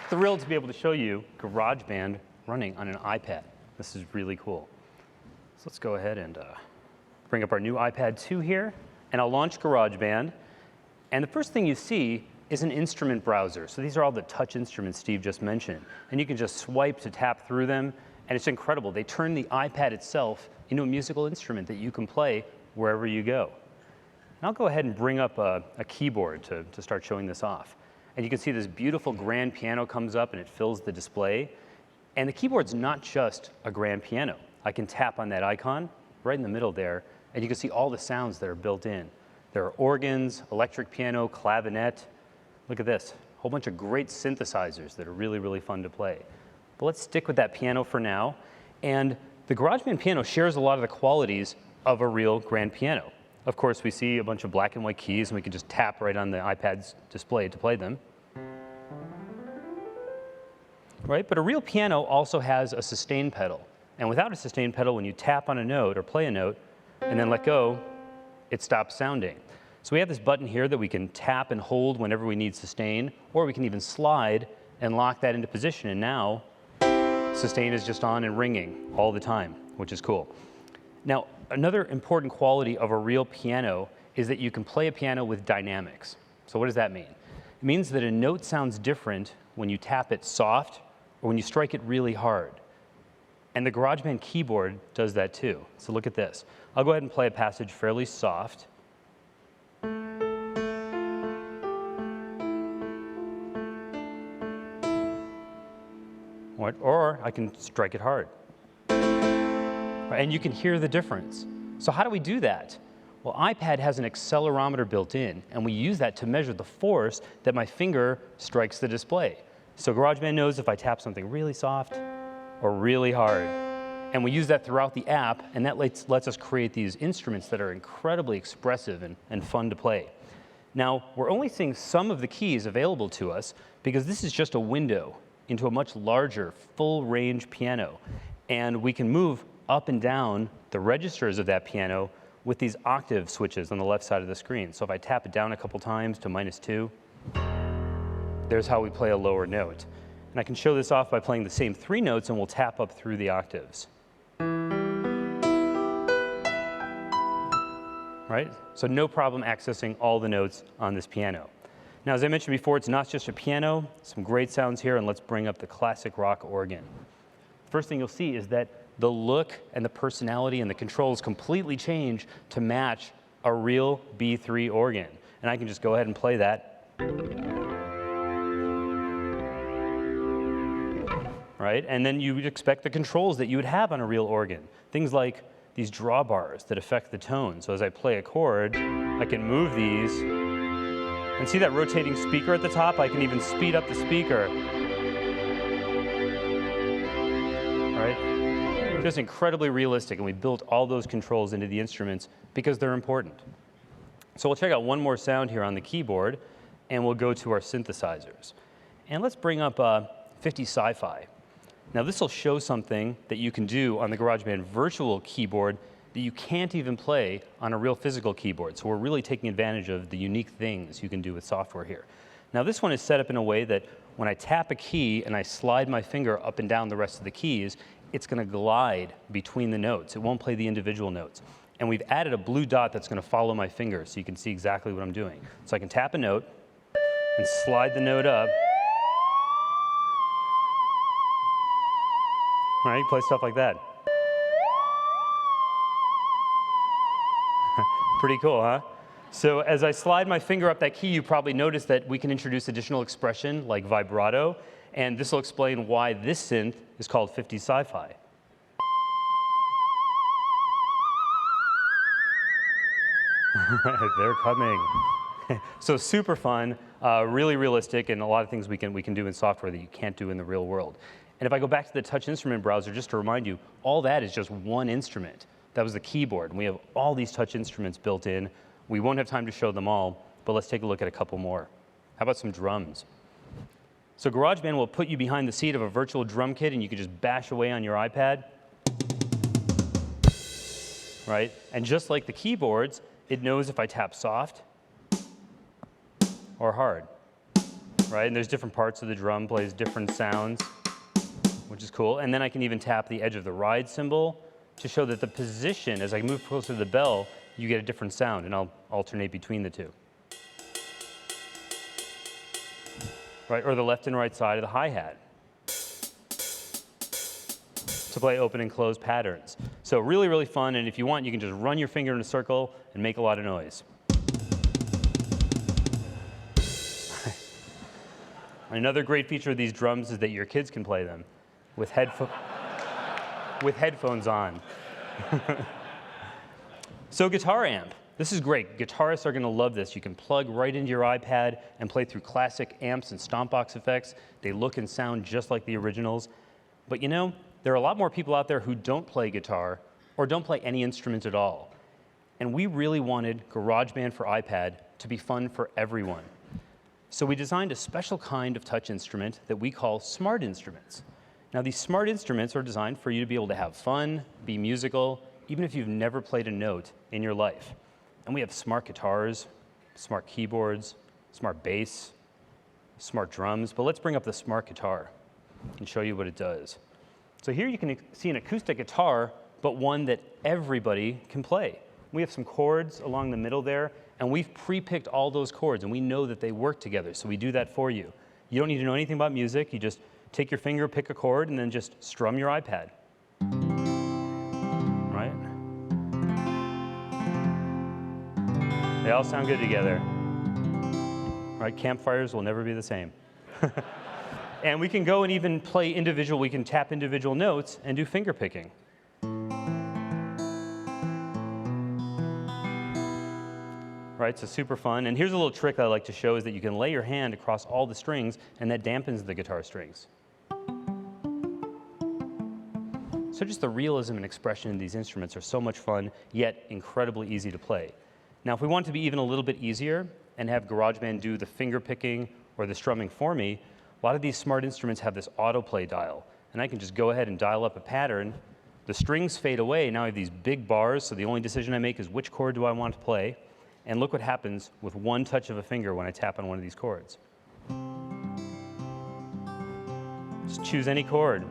thrilled to be able to show you GarageBand running on an iPad. This is really cool. So let's go ahead and bring up our new iPad 2 here, and I'll launch GarageBand. And the first thing you see is an instrument browser. So these are all the touch instruments Steve just mentioned. And you can just swipe to tap through them, and it's incredible. They turn the iPad itself into a musical instrument that you can play wherever you go. And I'll go ahead and bring up a keyboard to start showing this off. And you can see this beautiful grand piano comes up and it fills the display. And the keyboard's not just a grand piano. I can tap on that icon right in the middle there, and you can see all the sounds that are built in. There are organs, electric piano, clavinet. Look at this, a whole bunch of great synthesizers that are really, really fun to play. But let's stick with that piano for now. And the GarageBand piano shares a lot of the qualities of a real grand piano. Of course, we see a bunch of black and white keys, and we can just tap right on the iPad's display to play them. Right? But a real piano also has a sustain pedal. And without a sustain pedal, when you tap on a note or play a note and then let go, it stops sounding. So we have this button here that we can tap and hold whenever we need sustain, or we can even slide and lock that into position. And now, sustain is just on and ringing all the time, which is cool. Now, another important quality of a real piano is that you can play a piano with dynamics. So what does that mean? It means that a note sounds different when you tap it soft or when you strike it really hard. And the GarageBand keyboard does that too. So look at this. I'll go ahead and play a passage fairly soft. Or I can strike it hard. And you can hear the difference. So how do we do that? Well, iPad has an accelerometer built in, and we use that to measure the force that my finger strikes the display. So GarageBand knows if I tap something really soft or really hard. And we use that throughout the app, and that lets us create these instruments that are incredibly expressive and fun to play. Now, we're only seeing some of the keys available to us because this is just a window into a much larger, full-range piano. And we can move up and down the registers of that piano with these octave switches on the left side of the screen. So if I tap it down a couple times to -2, there's how we play a lower note. And I can show this off by playing the same 3 notes, and we'll tap up through the octaves. Right? So no problem accessing all the notes on this piano. Now, as I mentioned before, it's not just a piano. Some great sounds here, and let's bring up the classic rock organ. First thing you'll see is that the look and the personality and the controls completely change to match a real B3 organ. And I can just go ahead and play that. Right? And then you would expect the controls that you would have on a real organ. Things like these drawbars that affect the tone. So as I play a chord, I can move these. And see that rotating speaker at the top? I can even speed up the speaker. Right? Just incredibly realistic, and we built all those controls into the instruments because they're important. So we'll check out one more sound here on the keyboard, and we'll go to our synthesizers. And let's bring up 50 Sci-Fi. Now this will show something that you can do on the GarageBand virtual keyboard that you can't even play on a real physical keyboard. So we're really taking advantage of the unique things you can do with software here. Now this one is set up in a way that when I tap a key and I slide my finger up and down the rest of the keys, it's going to glide between the notes. It won't play the individual notes. And we've added a blue dot that's going to follow my finger so you can see exactly what I'm doing. So I can tap a note and slide the note up. All right, you play stuff like that. Pretty cool, huh? So as I slide my finger up that key, you probably noticed that we can introduce additional expression like vibrato, and this will explain why this synth is called 50 Sci-Fi. They're coming. So super fun, really realistic, and a lot of things we can do in software that you can't do in the real world. And if I go back to the touch instrument browser, just to remind you, all that is just one instrument. That was the keyboard. And we have all these touch instruments built in. We won't have time to show them all, but let's take a look at a couple more. How about some drums? So GarageBand will put you behind the seat of a virtual drum kit, and you can just bash away on your iPad. Right? And just like the keyboards, it knows if I tap soft or hard. Right? right? And there's different parts of the drum, plays different sounds, which is cool. And then I can even tap the edge of the ride cymbal to show that the position, as I move closer to the bell, you get a different sound, and I'll alternate between the two. Right, or the left and right side of the hi-hat to play open and close patterns. So really, really fun, and if you want, you can just run your finger in a circle and make a lot of noise. Another great feature of these drums is that your kids can play them with headphones on. So guitar amp. This is great. Guitarists are going to love this. You can plug right into your iPad and play through classic amps and stomp box effects. They look and sound just like the originals. But you know, there are a lot more people out there who don't play guitar or don't play any instrument at all. And we really wanted GarageBand for iPad to be fun for everyone. So we designed a special kind of touch instrument that we call smart instruments. Now, these smart instruments are designed for you to be able to have fun, be musical, even if you've never played a note in your life. And we have smart guitars, smart keyboards, smart bass, smart drums. But let's bring up the smart guitar and show you what it does. So here you can see an acoustic guitar, but one that everybody can play. We have some chords along the middle there, and we've pre-picked all those chords, and we know that they work together, so we do that for you. You don't need to know anything about music. You just take your finger, pick a chord, and then just strum your iPad. Right? They all sound good together. Right? Campfires will never be the same. And we can go and even play individual, we can tap individual notes and do finger picking. Right, so super fun. And here's a little trick that I like to show is that you can lay your hand across all the strings and that dampens the guitar strings. So just the realism and expression in these instruments are so much fun, yet incredibly easy to play. Now, if we want it to be even a little bit easier and have GarageBand do the finger picking or the strumming for me, a lot of these smart instruments have this autoplay dial. And I can just go ahead and dial up a pattern. The strings fade away. Now I have these big bars, so the only decision I make is which chord do I want to play. And look what happens with one touch of a finger when I tap on one of these chords. Just choose any chord.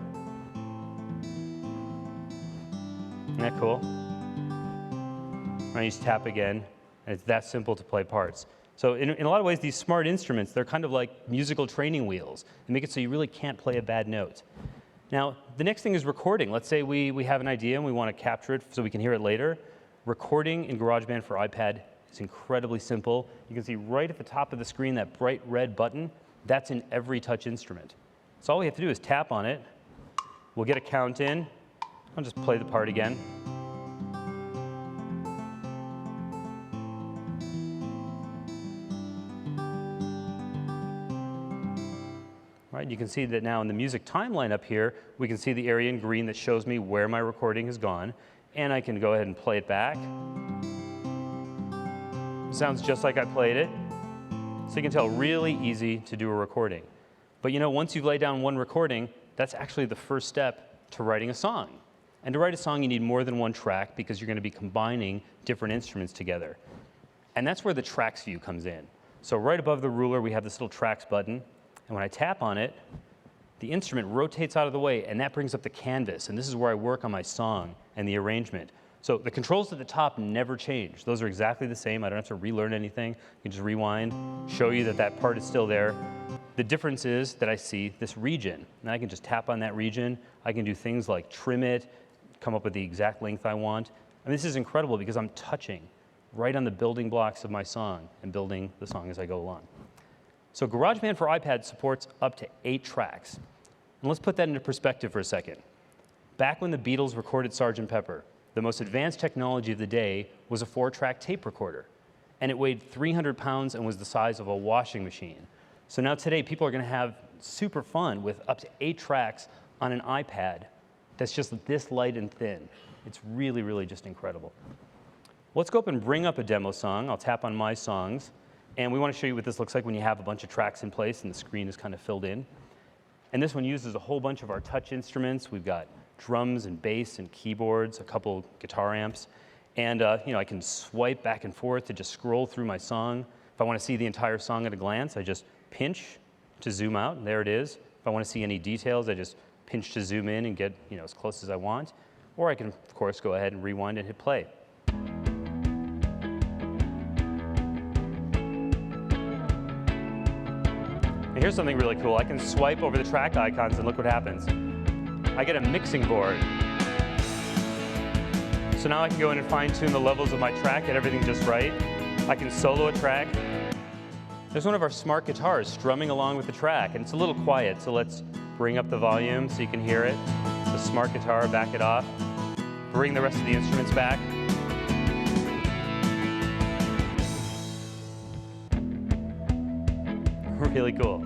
Isn't that cool? I just tap again, and it's that simple to play parts. So in a lot of ways, these smart instruments, they're kind of like musical training wheels. They make it so you really can't play a bad note. Now, the next thing is recording. Let's say we have an idea and we want to capture it so we can hear it later. Recording in GarageBand for iPad is incredibly simple. You can see right at the top of the screen that bright red button. That's in every touch instrument. So all we have to do is tap on it. We'll get a count in. I'll just play the part again. Right, you can see that now in the music timeline up here, we can see the area in green that shows me where my recording has gone. And I can go ahead and play it back. It sounds just like I played it. So you can tell, really easy to do a recording. But you know, once you've laid down one recording, that's actually the first step to writing a song. And to write a song, you need more than one track because you're going to be combining different instruments together. And that's where the tracks view comes in. So right above the ruler, we have this little tracks button. And when I tap on it, the instrument rotates out of the way, and that brings up the canvas. And this is where I work on my song and the arrangement. So the controls at the top never change. Those are exactly the same. I don't have to relearn anything. You can just rewind, show you that that part is still there. The difference is that I see this region. And I can just tap on that region. I can do things like trim it, come up with the exact length I want. And this is incredible because I'm touching right on the building blocks of my song and building the song as I go along. So GarageBand for iPad supports up to 8 tracks. And let's put that into perspective for a second. Back when the Beatles recorded Sgt. Pepper, the most advanced technology of the day was a 4-track tape recorder. And it weighed 300 pounds and was the size of a washing machine. So now today, people are going to have super fun with up to 8 tracks on an iPad that's just this light and thin. It's really, really just incredible. Let's go up and bring up a demo song. I'll tap on My Songs. And we want to show you what this looks like when you have a bunch of tracks in place and the screen is kind of filled in. And this one uses a whole bunch of our touch instruments. We've got drums and bass and keyboards, a couple guitar amps. And you know, I can swipe back and forth to just scroll through my song. If I want to see the entire song at a glance, I just pinch to zoom out, and there it is. If I want to see any details, I just pinch to zoom in and get as close as I want. Or I can, of course, go ahead and rewind and hit play. And here's something really cool. I can swipe over the track icons and look what happens. I get a mixing board. So now I can go in and fine-tune the levels of my track, get everything just right. I can solo a track. There's one of our smart guitars strumming along with the track, and it's a little quiet, so let's bring up the volume so you can hear it. The smart guitar, back it off. Bring the rest of the instruments back. Really cool.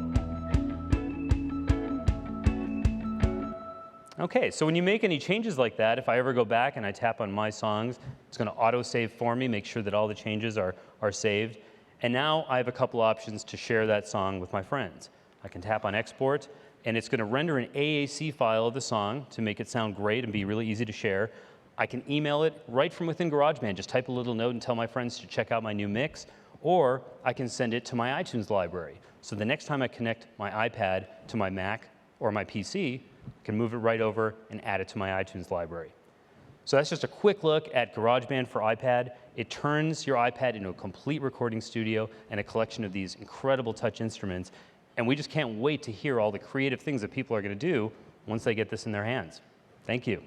Okay, so when you make any changes like that, if I ever go back and I tap on My Songs, it's going to auto-save for me, make sure that all the changes are saved. And now I have a couple options to share that song with my friends. I can tap on Export, and it's going to render an AAC file of the song to make it sound great and be really easy to share. I can email it right from within GarageBand. Just type a little note and tell my friends to check out my new mix. Or I can send it to my iTunes library. So the next time I connect my iPad to my Mac or my PC, I can move it right over and add it to my iTunes library. So that's just a quick look at GarageBand for iPad. It turns your iPad into a complete recording studio and a collection of these incredible touch instruments. And we just can't wait to hear all the creative things that people are going to do once they get this in their hands. Thank you.